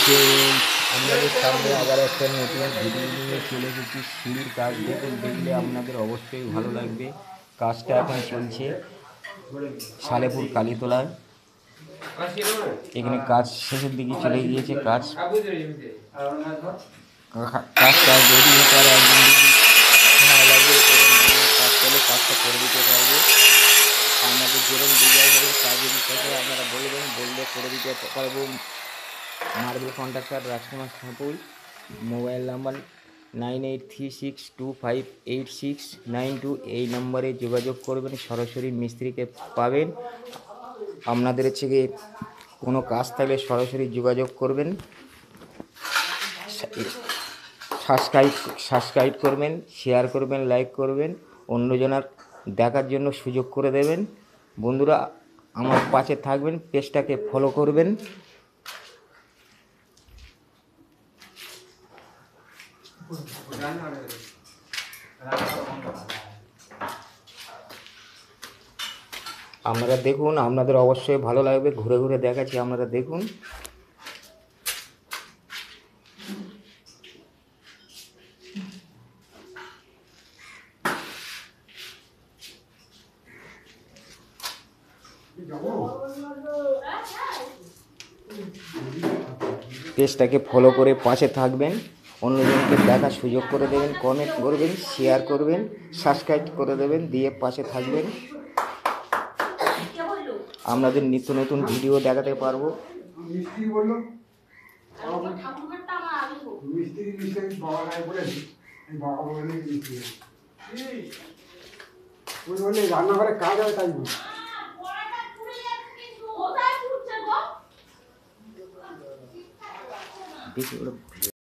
Friends, আপনাদের সামনে আবার একটা নতুন ভিডিও নিয়ে চলে এসেছি। সিঁড়ির কাজ দেখুন, দেখলে আপনাদের অবশ্যই ভালো লাগবে। কাজটা এখন চলছে সালেপুর কালীতলায়। এখানে কাজ শেষের দিকে চলে গিয়েছে। কাজটা রেডি হতে আর একদিন যদি সময় লাগবে, কাজ করলে কাজটা করে দিতে পারবে। আমাদের যেরকম ডিজাইনের কাজের সাথে আপনারা বলবেন, বললে করে দিতে পারবো। মার্বেল কন্ট্রাক্টর রাজকুমার সাঁপুই, মোবাইল নাম্বার 9836258692। এই নম্বরে যোগাযোগ করবেন, সরাসরি মিস্ত্রিকে পাবেন। আপনাদের থেকে কোনো কাজ থাকলে সরাসরি যোগাযোগ করবেন। সাবস্ক্রাইব করবেন, শেয়ার করবেন, লাইক করবেন, অন্যজনের দেখার জন্য সুযোগ করে দেবেন। বন্ধুরা, আমার পাশে থাকবেন, পেজটাকে ফলো করবেন। আপনারা দেখুন, আপনাদের অবশ্যই ভালো লাগবে। ঘুরে ঘুরে দেখাচ্ছি, আপনারা দেখুন। পেজটাকে ফলো করে পাশে থাকবেন, অন্যজনকে দেখার সুযোগ করে দেবেন, কমেন্ট করবেন, শেয়ার করবেন, সাবস্ক্রাইব করে দেবেন, দিয়ে পাশে থাকবেন। আপনাদের নিত্য নতুন ভিডিও দেখাতে পারবো। রান্নাঘরে কাজ হয় তাই বেশি